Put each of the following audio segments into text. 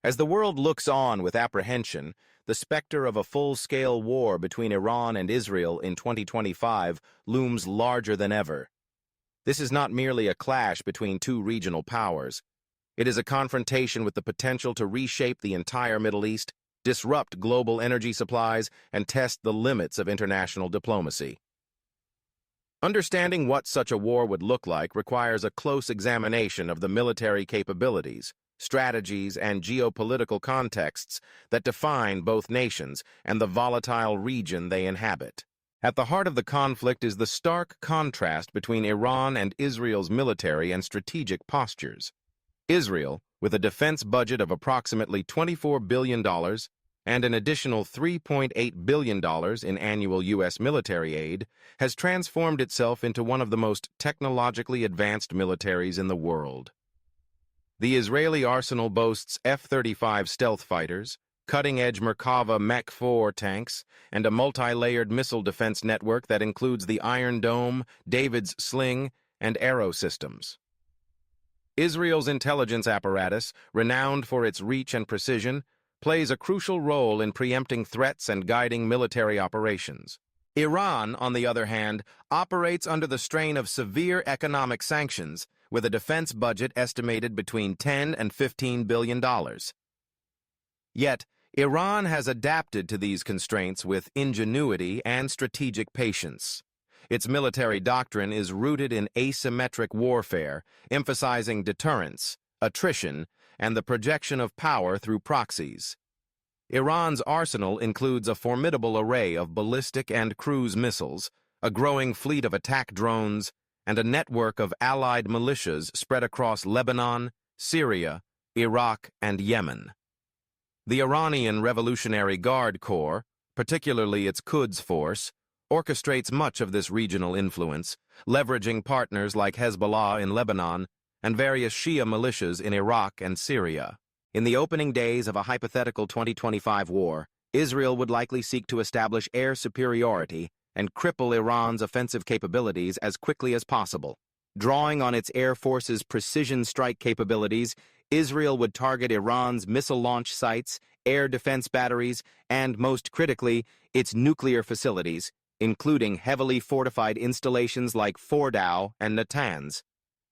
As the world looks on with apprehension, the specter of a full-scale war between Iran and Israel in 2025 looms larger than ever. This is not merely a clash between two regional powers. It is a confrontation with the potential to reshape the entire Middle East, disrupt global energy supplies, and test the limits of international diplomacy. Understanding what such a war would look like requires a close examination of the military capabilities, strategies, and geopolitical contexts that define both nations and the volatile region they inhabit. At the heart of the conflict is the stark contrast between Iran and Israel's military and strategic postures. Israel, with a defense budget of approximately $24 billion and an additional $3.8 billion in annual U.S. military aid, has transformed itself into one of the most technologically advanced militaries in the world. The Israeli arsenal boasts F-35 stealth fighters, cutting-edge Merkava Mech-4 tanks, and a multi-layered missile defense network that includes the Iron Dome, David's Sling, and Arrow systems. Israel's intelligence apparatus, renowned for its reach and precision, plays a crucial role in preempting threats and guiding military operations. Iran, on the other hand, operates under the strain of severe economic sanctions, with a defense budget estimated between $10 and $15 billion. Yet, Iran has adapted to these constraints with ingenuity and strategic patience. Its military doctrine is rooted in asymmetric warfare, emphasizing deterrence, attrition, and the projection of power through proxies. Iran's arsenal includes a formidable array of ballistic and cruise missiles, a growing fleet of attack drones, and a network of allied militias spread across Lebanon, Syria, Iraq, and Yemen. The Iranian Revolutionary Guard Corps, particularly its Quds Force, orchestrates much of this regional influence, leveraging partners like Hezbollah in Lebanon and various Shia militias in Iraq and Syria. In the opening days of a hypothetical 2025 war, Israel would likely seek to establish air superiority and cripple Iran's offensive capabilities as quickly as possible. Drawing on its Air Force's precision strike capabilities, Israel would target Iran's missile launch sites, air defense batteries, and, most critically, its nuclear facilities, including heavily fortified installations like Fordow and Natanz.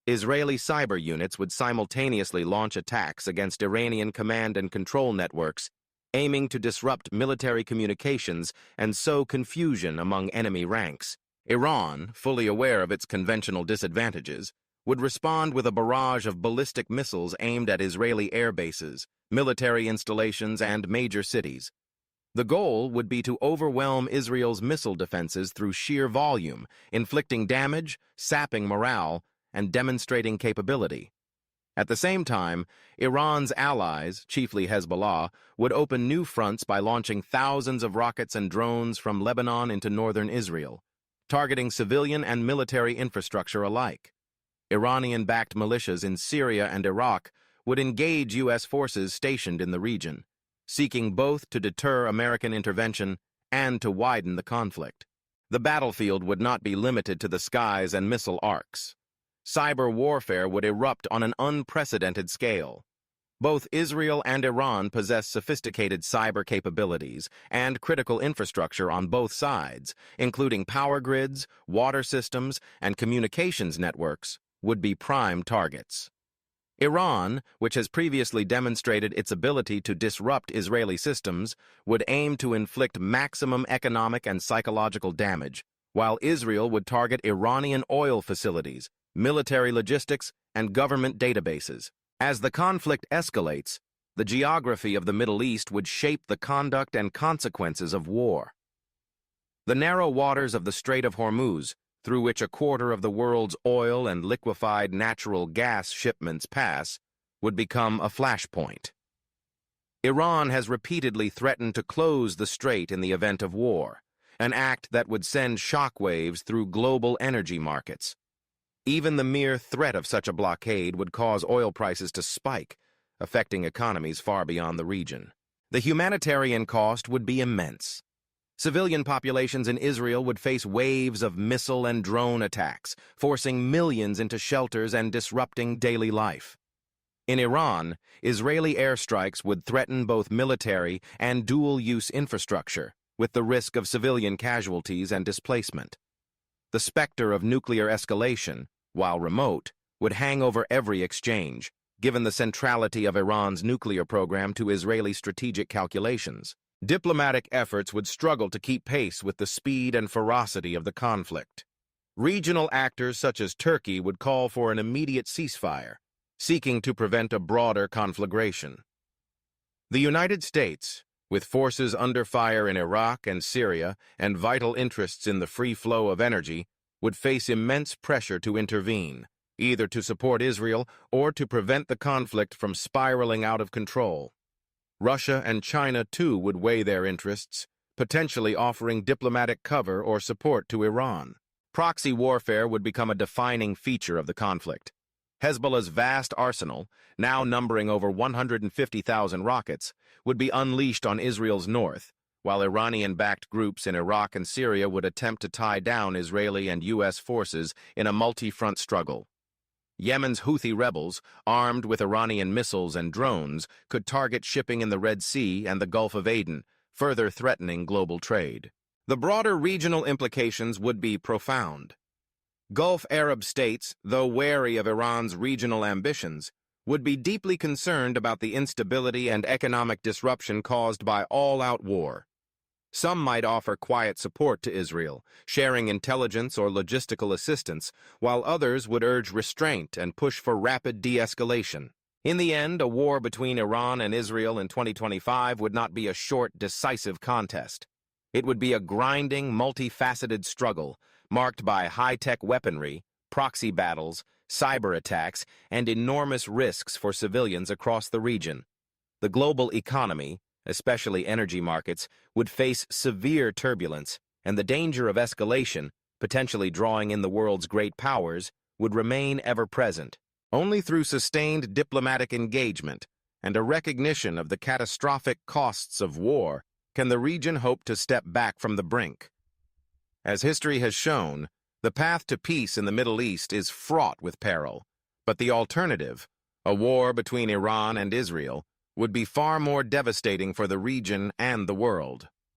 Israeli cyber units would simultaneously launch attacks against Iranian command and control networks, aiming to disrupt military communications and sow confusion among enemy ranks. Iran, fully aware of its conventional disadvantages, would respond with a barrage of ballistic missiles aimed at Israeli air bases, military installations, and major cities. The goal would be to overwhelm Israel's missile defenses through sheer volume, inflicting damage, sapping morale, and demonstrating capability. At the same time, Iran's allies, chiefly Hezbollah, would open new fronts by launching thousands of rockets and drones from Lebanon into northern Israel, targeting civilian and military infrastructure alike. Iranian-backed militias in Syria and Iraq would engage U.S. forces stationed in the region, seeking both to deter American intervention and to widen the conflict. The battlefield would not be limited to the skies and missile arcs. Cyber warfare would erupt on an unprecedented scale. Both Israel and Iran possess sophisticated cyber capabilities and critical infrastructure on both sides, including power grids, water systems, and communications networks, would be prime targets. Iran, which has previously demonstrated its ability to disrupt Israeli systems, would aim to inflict maximum economic and psychological damage, while Israel would target Iranian oil facilities, military logistics, and government databases. As the conflict escalates, the geography of the Middle East would shape the conduct and consequences of war. The narrow waters of the Strait of Hormuz, through which a quarter of the world's oil and liquefied natural gas shipments pass, would become a flashpoint. Iran has repeatedly threatened to close the strait in the event of war, an act that would send shockwaves through global energy markets. Even the mere threat of such a blockade would cause oil prices to spike, affecting economies far beyond the region. The humanitarian cost would be immense. Civilian populations in Israel would face waves of missile and drone attacks, forcing millions into shelters and disrupting daily life. In Iran, Israeli airstrikes would threaten both military and dual-use infrastructure, with the risk of civilian casualties and displacement. The specter of nuclear escalation, while remote, would hang over every exchange, given the centrality of Iran's nuclear program to Israeli strategic calculations. Diplomatic efforts would struggle to keep pace with the speed and ferocity of the conflict. Regional actors such as Turkey would call for an immediate ceasefire, seeking to prevent a broader conflagration. The United States, with forces under fire in Iraq and Syria and vital interests in the free flow of energy, would face immense pressure to intervene, either to support Israel or to prevent the conflict from spiraling out of control. Russia and China, too, would weigh their interests, potentially offering diplomatic cover or support to Iran. Proxy warfare would become a defining feature of the conflict. Hezbollah's vast arsenal, now numbering over 150,000 rockets, would be unleashed on Israel's north, while Iranian-backed groups in Iraq and Syria would attempt to tie down Israeli and U.S. forces in a multi-front struggle. Yemen's Houthi rebels, armed with Iranian missiles and drones, could target shipping in the Red Sea and the Gulf of Aden, further threatening global trade. The broader regional implications would be profound. Gulf Arab states, though wary of Iran's regional ambitions, would be deeply concerned about the instability and economic disruption caused by all-out war. Some might offer quiet support to Israel, sharing intelligence or logistical assistance, while others would urge restraint and push for rapid de-escalation. In the end, a war between Iran and Israel in 2025 would not be a short, decisive contest. It would be a grinding, multifaceted struggle, marked by high-tech weaponry, proxy battles, cyber attacks, and enormous risks for civilians across the region. The global economy, especially energy markets, would face severe turbulence, and the danger of escalation, potentially drawing in the world's great powers, would remain ever present. Only through sustained diplomatic engagement and a recognition of the catastrophic costs of war can the region hope to step back from the brink. As history has shown, the path to peace in the Middle East is fraught with peril, but the alternative, a war between Iran and Israel, would be far more devastating for the region and the world.